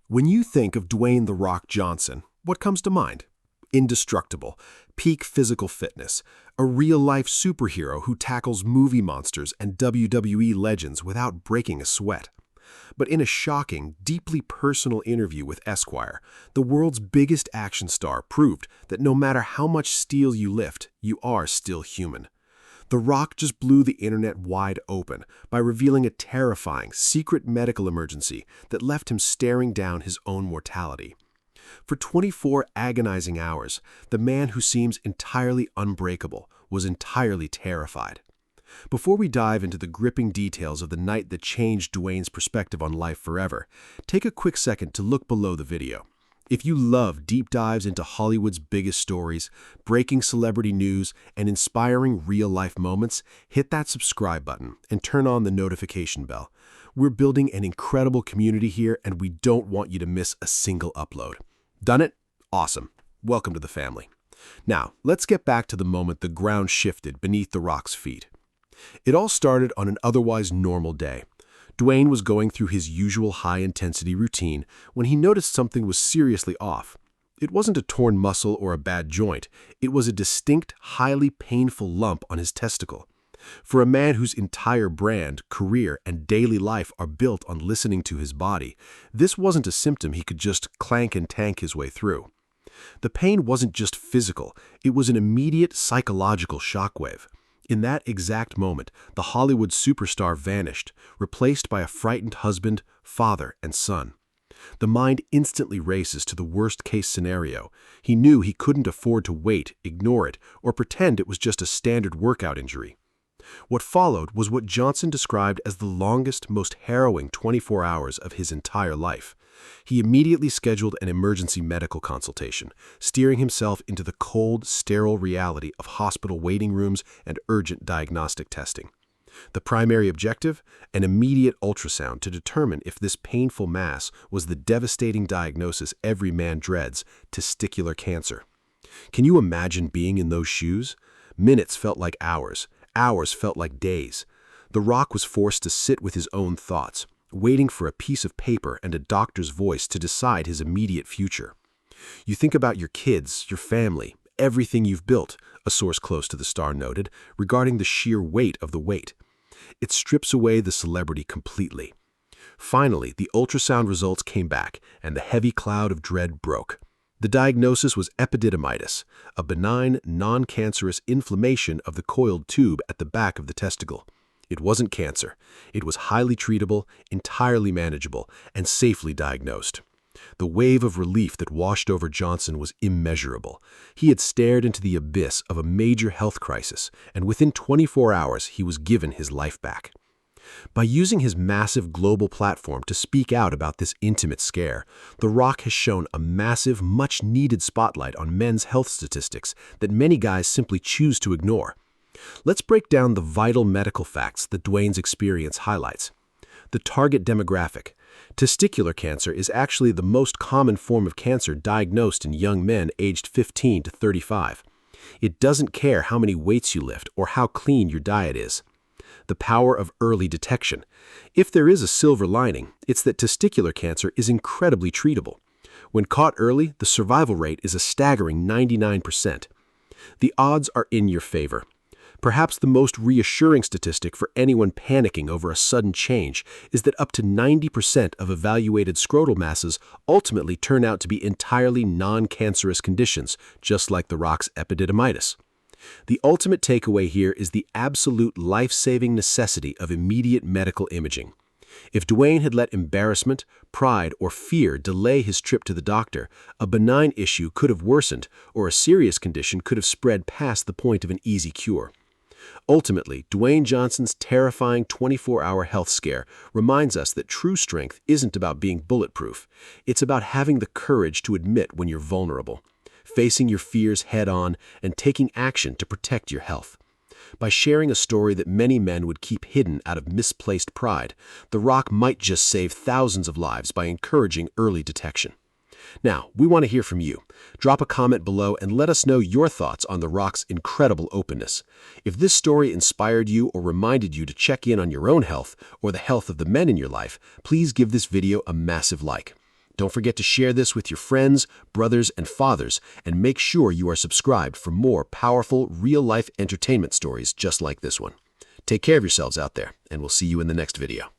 When you think of Dwayne "The Rock" Johnson, what comes to mind? Indestructible, peak physical fitness, a real-life superhero who tackles movie monsters and WWE legends without breaking a sweat. But in a shocking, deeply personal interview with Esquire, the world's biggest action star proved that no matter how much steel you lift, you are still human. The Rock just blew the internet wide open by revealing a terrifying, secret medical emergency that left him staring down his own mortality. For 24 agonizing hours, the man who seems entirely unbreakable was entirely terrified. Before we dive into the gripping details of the night that changed Dwayne's perspective on life forever, take a quick second to look below the video. If you love deep dives into Hollywood's biggest stories, breaking celebrity news, and inspiring real-life moments, hit that subscribe button and turn on the notification bell. We're building an incredible community here, and we don't want you to miss a single upload. Done it? Awesome. Welcome to the family. Now, let's get back to the moment the ground shifted beneath the Rock's feet. It all started on an otherwise normal day. Dwayne was going through his usual high-intensity routine when he noticed something was seriously off. It wasn't a torn muscle or a bad joint. It was a distinct, highly painful lump on his testicle. For a man whose entire brand, career, and daily life are built on listening to his body, this wasn't a symptom he could just clank and tank his way through. The pain wasn't just physical. It was an immediate psychological shockwave. In that exact moment, the Hollywood superstar vanished, replaced by a frightened husband, father, and son. The mind instantly races to the worst-case scenario. He knew he couldn't afford to wait, ignore it, or pretend it was just a standard workout injury. What followed was what Johnson described as the longest, most harrowing 24 hours of his entire life. He immediately scheduled an emergency medical consultation, steering himself into the cold, sterile reality of hospital waiting rooms and urgent diagnostic testing. The primary objective? An immediate ultrasound to determine if this painful mass was the devastating diagnosis every man dreads: testicular cancer. Can you imagine being in those shoes? Minutes felt like hours. Hours felt like days. The Rock was forced to sit with his own thoughts, waiting for a piece of paper and a doctor's voice to decide his immediate future. You think about your kids, your family, everything you've built, a source close to the star noted, regarding the sheer weight of the wait. It strips away the celebrity completely. Finally, the ultrasound results came back, and the heavy cloud of dread broke. The diagnosis was epididymitis, a benign, non-cancerous inflammation of the coiled tube at the back of the testicle. It wasn't cancer. It was highly treatable, entirely manageable, and safely diagnosed. The wave of relief that washed over Johnson was immeasurable. He had stared into the abyss of a major health crisis, and within 24 hours he was given his life back. By using his massive global platform to speak out about this intimate scare, The Rock has shown a massive, much-needed spotlight on men's health statistics that many guys simply choose to ignore. Let's break down the vital medical facts that Dwayne's experience highlights. The target demographic. Testicular cancer is actually the most common form of cancer diagnosed in young men aged 15 to 35. It doesn't care how many weights you lift or how clean your diet is. The power of early detection. If there is a silver lining, it's that testicular cancer is incredibly treatable. When caught early, the survival rate is a staggering 99%. The odds are in your favor. Perhaps the most reassuring statistic for anyone panicking over a sudden change is that up to 90% of evaluated scrotal masses ultimately turn out to be entirely non-cancerous conditions, just like The Rock's epididymitis. The ultimate takeaway here is the absolute life-saving necessity of immediate medical imaging. If Dwayne had let embarrassment, pride, or fear delay his trip to the doctor, a benign issue could have worsened, or a serious condition could have spread past the point of an easy cure. Ultimately, Dwayne Johnson's terrifying 24-hour health scare reminds us that true strength isn't about being bulletproof. It's about having the courage to admit when you're vulnerable, facing your fears head-on, and taking action to protect your health. By sharing a story that many men would keep hidden out of misplaced pride, The Rock might just save thousands of lives by encouraging early detection. Now, we want to hear from you. Drop a comment below and let us know your thoughts on The Rock's incredible openness. If this story inspired you or reminded you to check in on your own health or the health of the men in your life, please give this video a massive like. Don't forget to share this with your friends, brothers, and fathers, and make sure you are subscribed for more powerful, real-life entertainment stories just like this one. Take care of yourselves out there, and we'll see you in the next video.